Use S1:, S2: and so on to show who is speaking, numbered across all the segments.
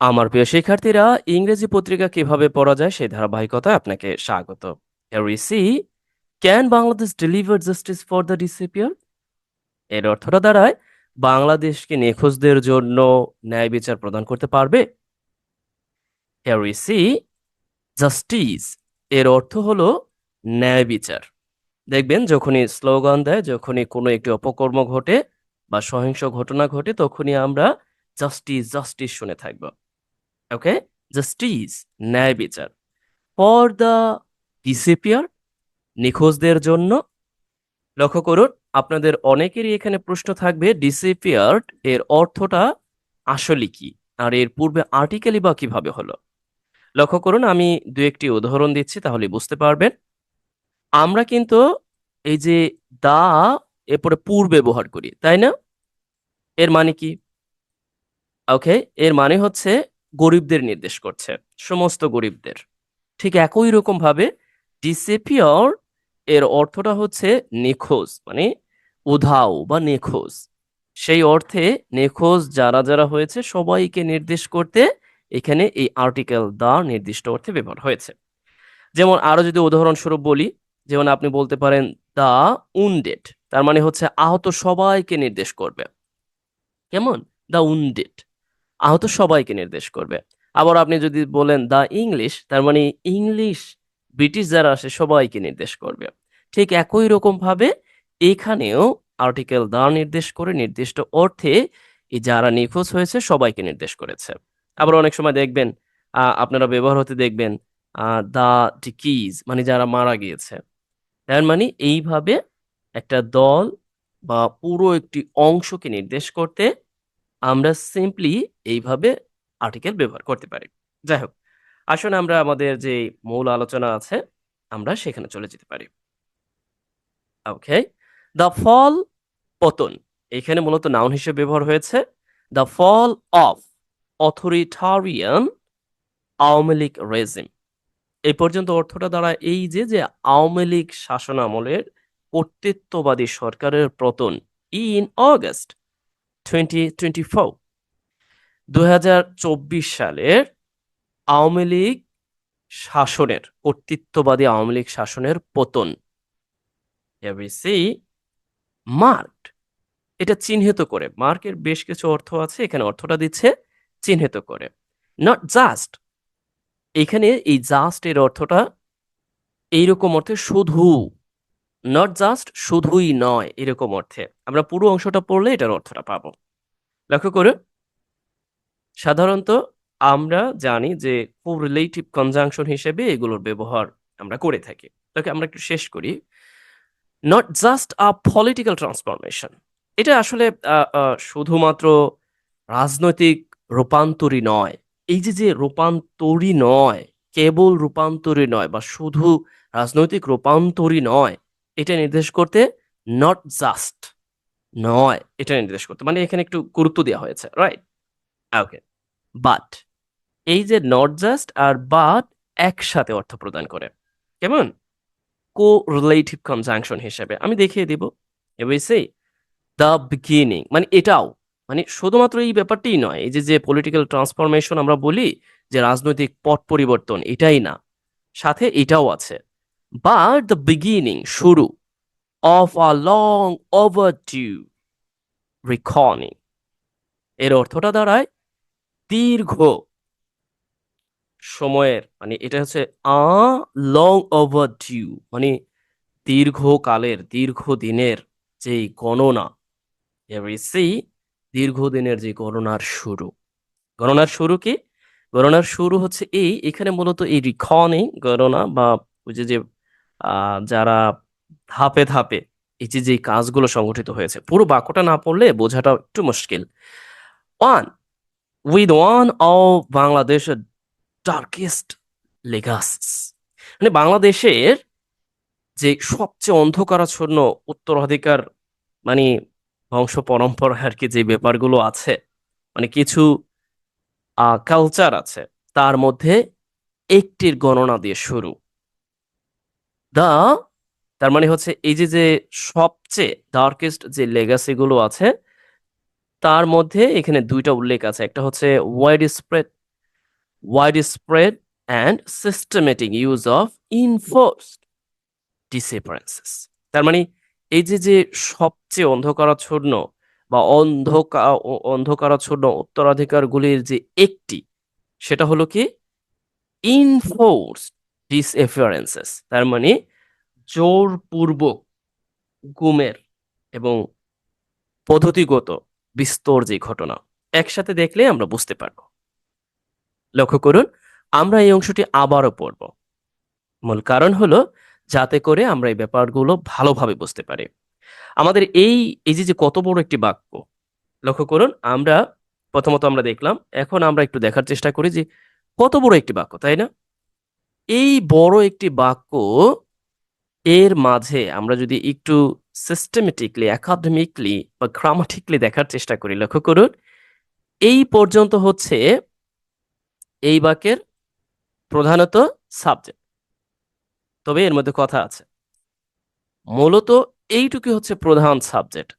S1: আমার প্রিয় শিক্ষার্থীরা, ইংরেজি পত্রিকা কিভাবে পড়া যায় সেই ধারাবাহিকতায় আপনাকে স্বাগত। Here we see, can Bangladesh deliver justice for the disappeared? এর অর্থটা দাঁড়ায়, বাংলাদেশ কি নিখোঁজদের জন্য ন্যায় বিচার প্রদান করতে পারবে? Here we see, justice এর অর্থ হলো ন্যায় বিচার। দেখবেন যখনই স্লোগান দেয়, যখনই কোনো একটি অপকর্ম ঘটে বা সহিংস ঘটনা ঘটে, তখনই আমরা জাস্টিস জাস্টিস শুনে থাকব। ওকে, জাস্টিস ন্যায় বিচার। ফর দ্য ডিসেপিয়ার নিখোঁজদের জন্য। লক্ষ্য করুন, আপনাদের অনেকেরই এখানে প্রশ্ন থাকবে ডিসেপিয়ার্ড এর অর্থটা আসলে কি, আর এর পূর্বে আর্টিকেলই বা কিভাবে হলো। লক্ষ্য করুন, আমি দু একটি উদাহরণ দিচ্ছি, তাহলে বুঝতে পারবেন। আমরা কিন্তু এই যে দা এরপরে পূর্ব ব্যবহার করি, তাই না? এর মানে কি? ওকে, এর মানে হচ্ছে গরিবদের নির্দেশ করছে, সমস্ত গরিবদের। ঠিক একই রকম ভাবে ডিসেপিয়ার এর অর্থটা হচ্ছে নিখোঁজ, মানে উধাও বা নিখোঁজ। সেই অর্থে নিখোঁজ যারা যারা হয়েছে সবাইকে নির্দেশ করতে এখানে এই আর্টিকেল দা নির্দিষ্ট অর্থে ব্যবহার হয়েছে। যেমন আরো যদি উদাহরণস্বরূপ বলি, যেমন আপনি বলতে পারেন দা উন্ডেড, তার মানে হচ্ছে আহত সবাইকে নির্দেশ করবে। কেমন? দা উন্ডেড আহত সবাইকে নির্দেশ করবে। আবার আপনি যদি বলেন দা ইংলিশ, তার মানে ইংলিশ ব্রিটিশ যারা আসে সবাইকে নির্দেশ করবে। ঠিক একই রকম ভাবে এখানেও আর্টিকেল দা নির্দেশ করে নির্দিষ্ট অর্থে এই যারা নিখোঁজ হয়েছে সবাইকে নির্দেশ করেছে। আবার অনেক সময় দেখবেন, আপনারা ব্যবহার হতে দেখবেন দা ডিকিজ, মানে যারা মারা গিয়েছে। তার মানে এইভাবে একটা দল বা পুরো একটি অংশকে নির্দেশ করতে আমরা সিম্পলি এইভাবে আর্টিকেল ব্যবহার করতে পারি। যাই হোক, আসুন আমরা আমাদের যে মূল আলোচনা আছে আমরা সেখানে চলে যেতে পারি। ওকে, দ্য ফল, পতন, এখানে মূলত নাউন হিসেবে ব্যবহার হয়েছে। The fall of authoritarian Awami League regime. এই পর্যন্ত অর্থটা দাঁড়ায় এই যে যে আওয়ামী লীগ শাসনামলের কর্তৃত্ববাদী সরকারের পতন ইন অগস্ট 2024, 2024 সালের আওয়ামী লীগ শাসনের, কর্তৃত্ববাদী আওয়ামী লীগ শাসনের পতন। এবিসি মার্কড, এটা চিহ্নিত করে। মার্কের বেশ কিছু অর্থ আছে, এখানে অর্থটা দিচ্ছে চিহ্নিত করে। নট জাস্ট, এখানে এই জাস্ট এর অর্থটা এইরকম অর্থে শুধু, নট জাস্ট শুধুই নয়, এরকম অর্থে। আমরা পুরো অংশটা পড়লে এটার অর্থটা পাবো। লক্ষ্য করে, সাধারণত আমরা জানি যে কোরিলেটিভ কনজাংশন হিসেবে এগুলোর ব্যবহার আমরা করে থাকি। তাকে আমরা একটু শেষ করি। Not just a political transformation, এটা আসলে শুধুমাত্র রাজনৈতিক রূপান্তরই নয়। এই যে যে রূপান্তরই নয়, কেবল রূপান্তরই নয় বা শুধু রাজনৈতিক রূপান্তরই নয়, এটা নির্দেশ করতে নট জাস্ট নয়, এটা নির্দেশ করতে, মানে এখানে একটু গুরুত্ব দেওয়া হয়েছে, রাইট? ওকে, বাট, এই যে নট জাস্ট আর বাট একসাথে অর্থ প্রদান করে। কেমন? কোরিলেটিভ কনজাংশন হিসেবে আমি দেখিয়ে দিব। এবার সে দ্য বিগিনিং, মানে এটাও, মানে শুধুমাত্র এই ব্যাপারটাই নয়, এই যে যে পলিটিক্যাল ট্রান্সফরমেশন আমরা বলি, যে রাজনৈতিক পট পরিবর্তন, এটাই না, সাথে এটাও আছে। বাট দ্য বিগিনিং, শুরু, অফ আ লং ওভারডিউ রিকনিং, এর অর্থটা দাঁড়ায় দীর্ঘ সময়ের, মানে এটা হচ্ছে আ লং ওভারডিউ, মানে দীর্ঘকালের, দীর্ঘদিনের যেই গণনা। এভরিসি দীর্ঘদিনের যে গণনার শুরু। গণনার শুরু কি? গণনার শুরু হচ্ছে এই, এখানে মূলত এই রিকনিং গণনা বা ওই যে যে যারা ধাপে ধাপে এই যে যে কাজগুলো সংগঠিত হয়েছে, পুরো বাক্যটা না পড়লে বোঝাটা একটু মুশকিল। ওয়ান, উইথ ওয়ান অফ বাংলাদেশের ডার্কেস্ট লেগাসিস, মানে বাংলাদেশের যে সবচেয়ে অন্ধকারাচ্ছন্ন উত্তরাধিকার, মানে বংশ পরম্পরা আর কি, যে ব্যাপারগুলো আছে, মানে কিছু কালচার আছে, তার মধ্যে একটির গণনা দিয়ে শুরু। দা, তার মানে হচ্ছে এই যে যে সবচেয়ে ডার্কেস্ট যে লেগাসি গুলো আছে, তার মধ্যে এখানে দুইটা উল্লেখ আছে। একটা হচ্ছে wide spread, widespread and systematic use of enforced disappearances. তার মানে এই যে সবচেয়ে অন্ধকারাচ্ছন্ন বা অন্ধকারাচ্ছন্ন উত্তরাধিকারগুলির যে একটি, সেটা হলো কি enforced disappearances। তার মানে জোরপূর্বক গুমের এবং পদ্ধতিগত বিস্তর যে ঘটনা, একসাথে দেখলে আমরা বুঝতে পারবো। লক্ষ্য করুন, আমরা এই অংশটি আবারও পড়ব। মূল কারণ হলো যাতে করে আমরা এই ব্যাপারগুলো ভালোভাবে বুঝতে পারি। আমাদের এই এই যে কত বড় একটি বাক্য, লক্ষ্য করুন, আমরা প্রথমত আমরা দেখলাম, এখন আমরা একটু দেখার চেষ্টা করি যে কত বড় একটি বাক্য, তাই না? এই বড় একটি বাক্য, এর মাঝে আমরা যদি একটু সিস্টেমেটিকলি, একাডেমিকলি বা গ্রামাটিকলি দেখার চেষ্টা করি, লক্ষ্য করুন, এই পর্যন্ত হচ্ছে এই বাক্যের প্রধানত সাবজেক্ট। তবে এর মধ্যে কথা আছে। মূলত এইটুকু হচ্ছে প্রধান সাবজেক্ট।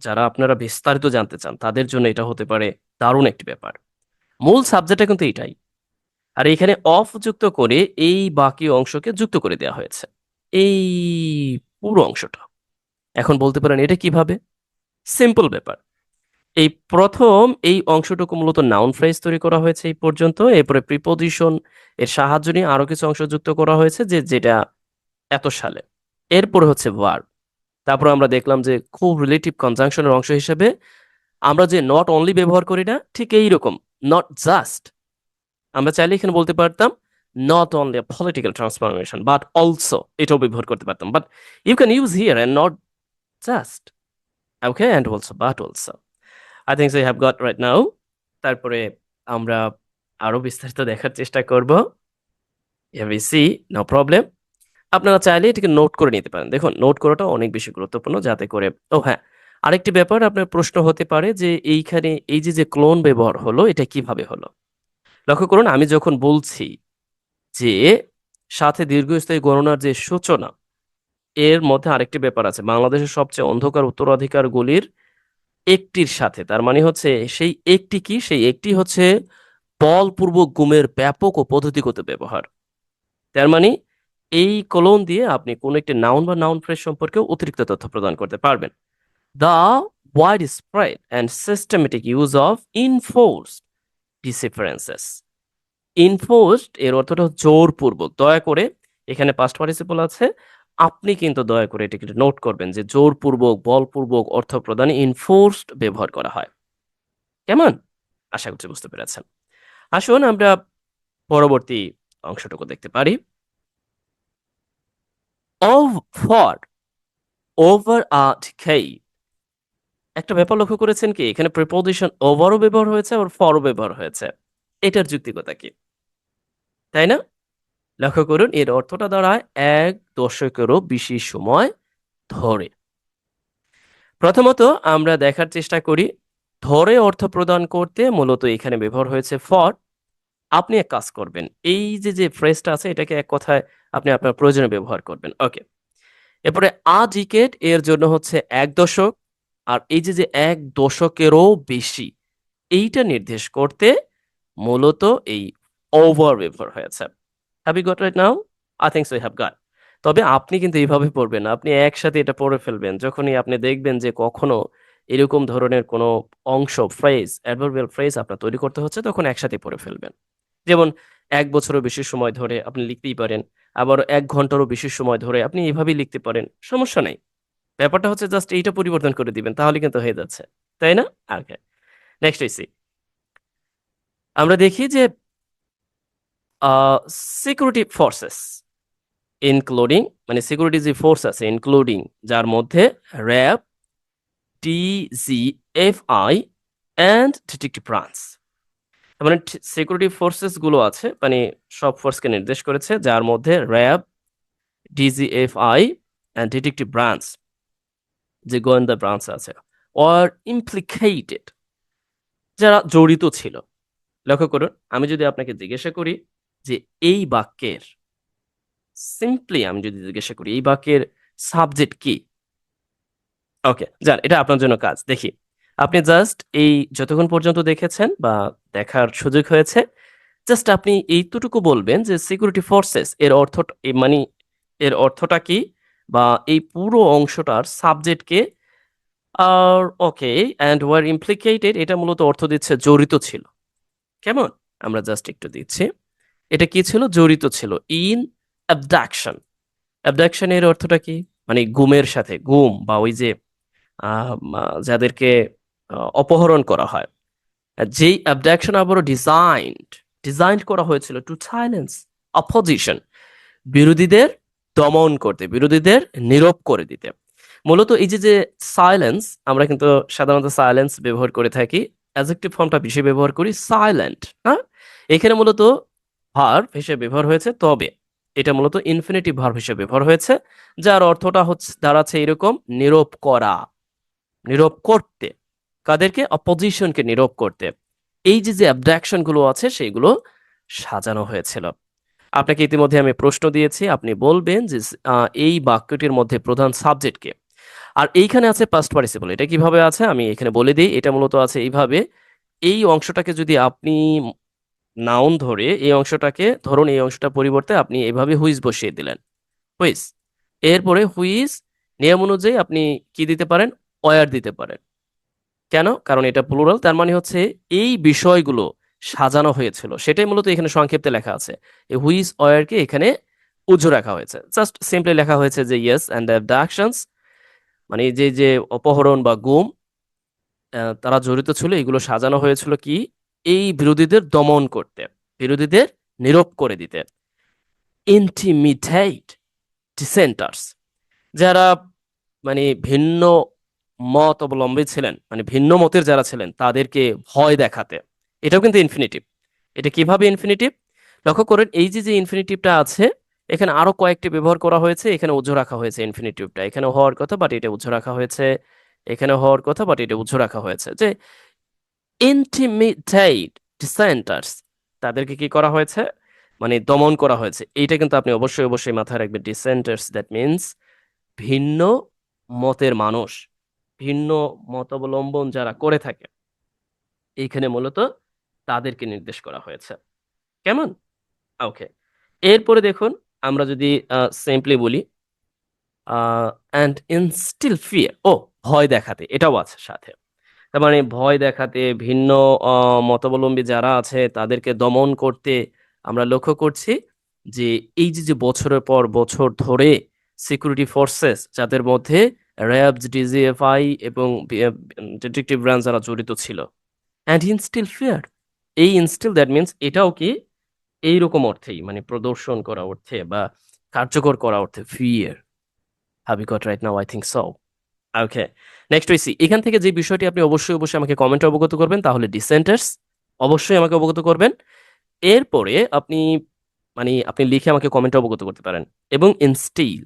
S1: যারা আপনারা বিস্তারিত জানতে চান তাদের জন্য এটা হতে পারে দারুণ একটি ব্যাপার। মূল সাবজেক্টটা কিন্তু এটাই। আর এখানে অফ যুক্ত করে এই বাকি অংশকে যুক্ত করে দেওয়া হয়েছে, এই পুরো অংশটা। এখন বলতে পারেন এটা কিভাবে? সিম্পল ব্যাপার। এই প্রথম এই অংশটুকু মূলত নাউন ফ্রেজ তৈরি করা হয়েছে এই পর্যন্ত। এরপরে প্রিপোজিশন এর সাহায্য নিয়ে আরো কিছু অংশ যুক্ত করা হয়েছে, যেটা এত সালে। এরপরে হচ্ছে ভার্ব। তারপর আমরা দেখলাম যে খুব রিলেটিভ কনজাংশনের অংশ হিসেবে আমরা যে নট অনলি ব্যবহার করি না, ঠিক এই রকম নট জাস্ট। আমরা চাইলে এখানে বলতে পারতাম not only political transformation but also, এটাও ব্যবহার করতে পারতাম। But you can use here and not just, okay, and also, but also. I think so you have got right now. তারপরে আমরা আরো বিস্তারিত দেখার চেষ্টা করব। এভিসি, নো প্রবলেম। আপনারা চাইলে এটাকে নোট করে নিতে পারেন। দেখুন, নোট করাটা অনেক বেশি গুরুত্বপূর্ণ, যাতে করে হ্যাঁ, আরেকটি ব্যাপার আপনার প্রশ্ন হতে পারে যে এইখানে এই যে ক্লোন ব্যবহার হলো, এটা কিভাবে হলো? লক্ষ্য করুন, আমি যখন বলছি যে সাথে দীর্ঘস্থায়ী গণনার যে সূচনা, এর মধ্যে আরেকটি ব্যাপার আছে, বাংলাদেশের সবচেয়ে অন্ধকার উত্তরাধিকারগুলির একটির সাথে। তার মানে হচ্ছে সেই একটি কি? সেই একটি হচ্ছে বলপূর্বক গুমের ব্যাপক ও পদ্ধতিগত ব্যবহার। তার মানে এই কলন দিয়ে আপনি কোন একটি নাউন বা নাউন ফ্রেজ সম্পর্কেও অতিরিক্ত তথ্য প্রদান করতে পারবেন। The widespread and systematic use of enforced disappearances. enforced এর অর্থটা জোরপূর্বক। দয়া করে, এখানে পাস্ট পার্টিসিপল আছে, আপনি কিন্তু দয়া করে এটাকে নোট করবেন যে জোরপূর্বক, বলপূর্বক অর্থ প্রদানে enforced ব্যবহার করা হয়। কেমন? আশা করছি বুঝতে পেরেছেন। আসুন আমরা পরবর্তী অংশটুকু দেখতে পারি। of for over a decade। একটা ব্যাপার লক্ষ্য করেছেন কি? এখানে প্রিপোজিশন ওভারও ব্যবহার হয়েছে, আবার ফরও ব্যবহার হয়েছে। এটার যুক্তিকতা কি? তাই না? লক্ষ্য করুন, এর অর্থটা দাঁড়ায় ১ দশকেরও বেশি সময় ধরে। প্রথমত আমরা দেখার চেষ্টা করি, ধরে অর্থ প্রদান করতে মূলত এখানে ব্যবহার হয়েছে ফর। আপনি এক কাজ করবেন, এই যে ফ্রেজটা আছে এটাকে এক কথায় আপনি আপনার প্রয়োজনে ব্যবহার করবেন। ওকে। এরপরে আ ডিকেড এর জন্য হচ্ছে ১ দশক, আর এই যে ১ দশকেরও বেশি, এইটা নির্দেশ করতে মূলত এই ওভার ব্যবহার হয়েছে। Have you got right now? I think so you have got. তবে আপনি কিন্তু এইভাবে পড়বেন না। আপনি একসাথে এটা পড়ে ফেলবেন। যখনই আপনি দেখবেন যে কখনো এরকম ধরনের কোনো অংশ, ফ্রেজ, অ্যাডভার্বিয়াল ফ্রেজ আপনার তৈরি করতে হচ্ছে, তখন একসাথে পড়ে ফেলবেন। যেমন ১ বছরেরও বেশি সময় ধরে আপনি লিখতেই পারেন। আবার ১ ঘন্টারও বেশি সময় ধরে আপনি এভাবেই লিখতে পারেন। সমস্যা নেই। ব্যাপারটা হচ্ছে জাস্ট এইটা পরিবর্তন করে দিবেন, তাহলে কিন্তু হয়ে যাচ্ছে। তাই না? ওকে। নেক্সট হইছি। আমরা দেখি যে সিকিউরিটি ফোর্সেস ইনক্লুডিং, মানে সিকিউরিটি যে ফোর্স আছে ইনক্লুডিং, যার মধ্যে RAB, DGFI and detective branch. মানে সিকিউরিটি ফোর্সেস গুলো আছে, মানে সব ফোর্সকে নির্দেশ করেছে, যার মধ্যে RAB, DGFI and detective branch, যে গোয়েন্দা ব্রাঞ্চ আছে, অর ইমপ্লিকেটেড, যারা জড়িত ছিল। লক্ষ্য করুন, আমি যদি আপনাকে জিজ্ঞাসা করি যে এই বাক্যের, সিম্পলি আমি যদি জিজ্ঞাসা করি এই বাক্যের সাবজেক্ট কি? ওকে, যান, এটা আপনার জন্য কাজ। দেখি, আপনি জাস্ট এই যতক্ষণ পর্যন্ত দেখেছেন বা দেখার সুযোগ হয়েছে, জাস্ট আপনি এইতটুকু বলবেন যে সিকিউরিটি ফোর্সেস এর অর্থটা মানে এর অর্থটা কি, বা এই পুরো অংশটার সাবজেক্ট কে। আর ওকে, অ্যান্ড ওয়ার ইমপ্লিকেটেড এটা মূলত অর্থ দিচ্ছে জড়িত ছিল। কেমন? আমরা জাস্ট একটু দিচ্ছি। এটা কি ছিল? জড়িত ছিল ইন অ্যাবডাকশন। অ্যাবডাকশন এর অর্থটা কি? মানে গুমের সাথে, গুম বা ওই যে যাদেরকে অপহরণ করা হয়, যেই অ্যাবডাকশন আবারও ডিজাইন করা হয়েছিল টু সাইলেন্স অপোজিশন, বিরোধীদের দমন করতে, বিরোধীদের নীরব করে দিতে। মূলত এই যে যে সাইলেন্স, আমরা কিন্তু সাধারণত সাইলেন্স ব্যবহার করে থাকি, অ্যাডজেক্টিভ ফর্মটা বেশি ব্যবহার করি সাইলেন্ট। হ্যাঁ, এখানে মূলত ভার্ব হিসেবে ব্যবহার হয়েছে, তবে এটা মূলত ইনফিনিটিভ ভার্ব হিসেবে ব্যবহার হয়েছে, যার অর্থটা হচ্ছে দাঁড়াচ্ছে এরকম: নীরব করা, নীরব করতে। কাদেরকে? অপোজিশনকে নীরব করতে। এই যে যে অ্যাবডাকশন গুলো আছে সেগুলো সাজানো হয়েছিল। আপনাকে ইতিমধ্যে আমি প্রশ্ন দিয়েছি, আপনি বলবেন যে এই বাক্যটির মধ্যে প্রধান সাবজেক্ট কে। আর এইখানে আছে পাস্ট পার্টিসিপল। এটা কিভাবে আছে আমি এখানে বলে দিই। এটা মূলত আছে এইভাবে: এই অংশটাকে যদি আপনি নাউন ধরে, এই অংশটাকে ধরুন, এই অংশটার পরিবর্তে আপনি এভাবে হুইজ বসিয়ে দিলেন, হুইজ। এরপরে হুইজ নিয়ম অনুযায়ী আপনি কি দিতে পারেন? ওয়্যার দিতে পারেন। কেন? কারণ এটা প্লুরাল, তার মানে হচ্ছে এই বিষয়গুলো সাজানো হয়েছিল, সেটাই মূলত এখানে সংক্ষিপ্তে লেখা আছে। এই হুইজ ওয়্যারকে এখানে উজু রাখা হয়েছে, জাস্ট সিম্পলি লেখা হয়েছে যে ইয়েস অ্যান্ড অ্যাবডাকশনস, মানে যে যে অপহরণ বা গুম তারা জড়িত ছিল, এগুলো সাজানো হয়েছিল কি? এই বিরোধীদের দমন করতে, বিরোধীদের নীরব করে দিতে। ইন্টিমিডেট ডিসেন্টার্স, যারা মানে ভিন্ন মত অবলম্বী ছিলেন, মানে ভিন্ন মতের যারা ছিলেন, তাদেরকে ভয় দেখাতে। এটাও কিন্তু ইনফিনিটিভ। এটা কিভাবে ইনফিনিটিভ? লক্ষ্য করেন, এই যে যে ইনফিনিটিভটা আছে, এখানে আরো কয়েকটি ব্যবহার করা হয়েছে। এখানে উজ্জ্ব রাখা হয়েছে ইনফিনিটিভটা, এখানে হওয়ার কথা বাট এটা উজ্জ্ব রাখা হয়েছে, এখানে হওয়ার কথা বাট এটা উজ্জ্ব রাখা হয়েছে। যে ইন্টিমিডেট ডিসেন্টার্স, তাদেরকে কি করা হয়েছে? মানে দমন করা হয়েছে। এইটা কিন্তু আপনি অবশ্যই অবশ্যই মাথায় রাখবেন। ডিসেন্টার্স, দ্যাট মিনস ভিন্ন মতের মানুষ, ভিন্ন মতাবলম্বন যারা করে থাকে, এইখানে মূলত তাদেরকে নির্দেশ করা হয়েছে। কেমন? ওকে, এরপরে দেখুন, আমরা যদি সিম্পলি বলি অ্যান্ড ইনস্টিল ফিয়ার, ও ভয় দেখাতে, এটাও আছে সাথে। তার মানে ভয় দেখাতে, ভিন্ন মতাবলম্বী যারা আছে তাদেরকে দমন করতে। আমরা লক্ষ্য করছি যে এই যে যে বছরের পর বছর ধরে সিকিউরিটি ফোর্সেস, যাদের মধ্যে র্যাবস, ডিজিএফআই এবং ডিটেকটিভ ব্রাঞ্চ যারা জড়িত ছিল, অ্যান্ড ইনস্টিল ফিয়ার, এই ইনস্টিল দ্যাট মিনস এটাও কি এইরকম অর্থেই, মানে প্রদর্শন করা অর্থে বা কার্যকর করা অর্থে, fear. Have you got right now? I think so. Okay, next হইছি, এখান থেকে যে বিষয়টি আপনি অবশ্যই অবশ্যই আমাকে কমেন্টে অবগত করবেন, তাহলে ডিসেন্টার্স অবশ্যই আমাকে অবগত করবেন। এরপরে আপনি মানে আপনি লিখে আমাকে কমেন্টে অবগত করতে পারেন। এবং ইনস্টিল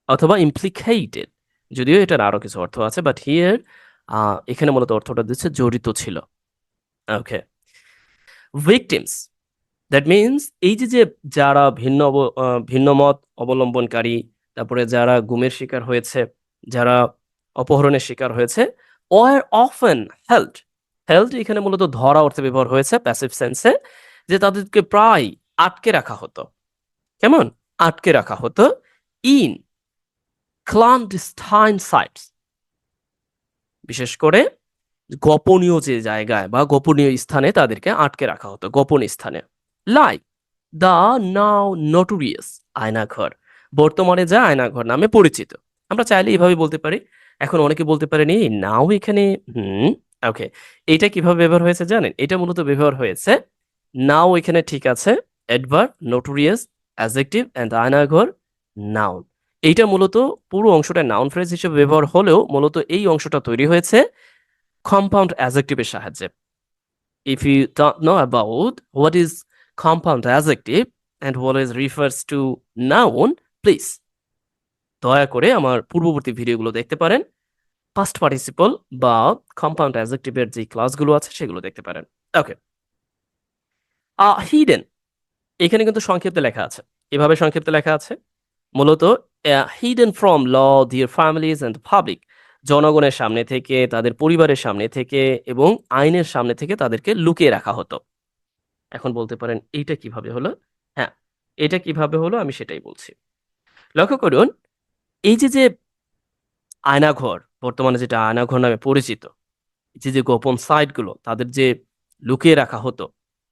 S1: অথবা ইমপ্লিকেটেড, যদিও এটার আরো কিছু অর্থ আছে, বাট হিয়ার এখানে মূলত অর্থটা দিচ্ছে জড়িত ছিল। ওকে, ভিকটিমস, দ্যাট মিনস এই যে যে যারা ভিন্ন মত অবলম্বনকারী, তারপরে যারা গুমের শিকার হয়েছে, যারা অপহরণের শিকার হয়েছে, ওয়ার অফেন হেল্ড। হেল্ড এখানে মূলত ধরা অর্থে ব্যবহার হয়েছে প্যাসিভ সেন্সে, যে তাদেরকে প্রায় আটকে রাখা হতো। কেমন? আটকে রাখা হতো ইন ক্লান্ডেস্টাইন সাইটস, বিশেষ করে গোপনীয় যে জায়গায় বা গোপনীয় স্থানে তাদেরকে আটকে রাখা হতো, গোপন স্থানে। Like the now notorious Aynaghor, বর্তমানে যা আয়নাঘর নামে পরিচিত। আমরা চাইলে এইভাবে বলতে পারি। এখন অনেকে বলতে পারেন এই নাও এখানে, ওকে, এইটা কিভাবে ব্যবহার হয়েছে জানেন? এটা মূলত ব্যবহার হয়েছে, নাও এখানে ঠিক আছে, adverb, notorious adjective, and Aynaghor noun. এইটা মূলত পুরো অংশটা নাউন ফ্রেজ হিসেবে ব্যবহার হলেও মূলত এই অংশটা তৈরি হয়েছে কম্পাউন্ড অ্যাডজেক্টিভের সাহায্যে। If you don't know about what is compound adjective and what is refers to noun, please দয়া করে আমার পূর্ববর্তী ভিডিওগুলো দেখতে পারেন। পাস্ট পার্টিসিপল বা কম্পাউন্ড অ্যাডজেক্টিভের যে ক্লাসগুলো আছে সেগুলো দেখতে পারেন। ওকে, হিডেন এখানে কিন্তু সংক্ষিপ্তে লেখা আছে, এভাবে সংক্ষিপ্তে লেখা আছে মূলত হিডেন ফ্রম ল, দিয়ার ফ্যামিলিজ অ্যান্ড পাবলিক, জনগণের সামনে থেকে, তাদের পরিবারের সামনে থেকে এবং আইনের সামনে থেকে তাদেরকে লুকিয়ে রাখা হতো। এখন বলতে পারেন এইটা কিভাবে হলো? হ্যাঁ, এটা কিভাবে হলো আমি সেটাই বলছি। লক্ষ্য করুন, এই যে আয়নাঘর, বর্তমানে যেটা আয়নাঘর নামে পরিচিত, যে গোপন সাইটগুলো তাদের যে লুকিয়ে রাখা হতো,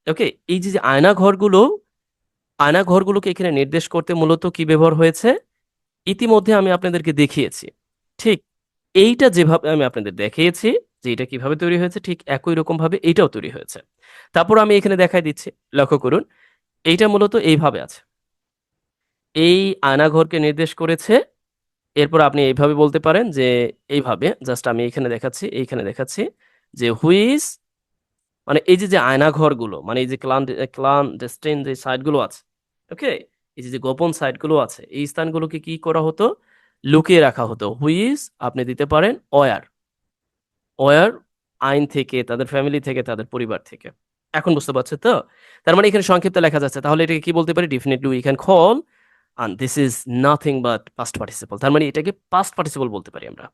S1: ওকে? এই যে আয়নাঘরগুলোকে এখানে নির্দেশ করতে মূলত কি ব্যবহার হয়েছে? ইতিমধ্যে আমি আপনাদেরকে দেখিয়েছি। ঠিক এইটা যেভাবে আমি আপনাদের দেখিয়েছি যে এটা কিভাবে তৈরি হয়েছে, ঠিক একই রকমভাবে এইটাও তৈরি হয়েছে। তারপর আমি এখানে দেখায় দিচ্ছি। লক্ষ্য করুন, এইটা মূলত এইভাবে আছে। এই আয়নাঘরকে নির্দেশ করেছে। এরপর আপনি এইভাবে বলতে পারেন যে এইভাবে জাস্ট আমি এইখানে দেখাচ্ছি যে হুইজ মানে এই যে আয়নাঘরগুলো মানে এই যে ক্লানডেস্টিন যে সাইটগুলো আছে, ওকে? এই যে গোপন সাইটগুলো আছে, এই স্থানগুলোকে কি করা হতো? লুকিয়ে রাখা হতো। হুইজ আপনি দিতে পারেন ওয়ার আইন থেকে, তাদের ফ্যামিলি থেকে, তাদের পরিবার থেকে। এখন বুঝতে পারছেন তো? তার মানে এখানে সংক্ষিপ্তে লেখা যাচ্ছে। তাহলে এটাকে কি বলতে পারি? Definitely we can call, and this is nothing but past participle। তার মানে এটাকে past participle বলতে পারি আমরা।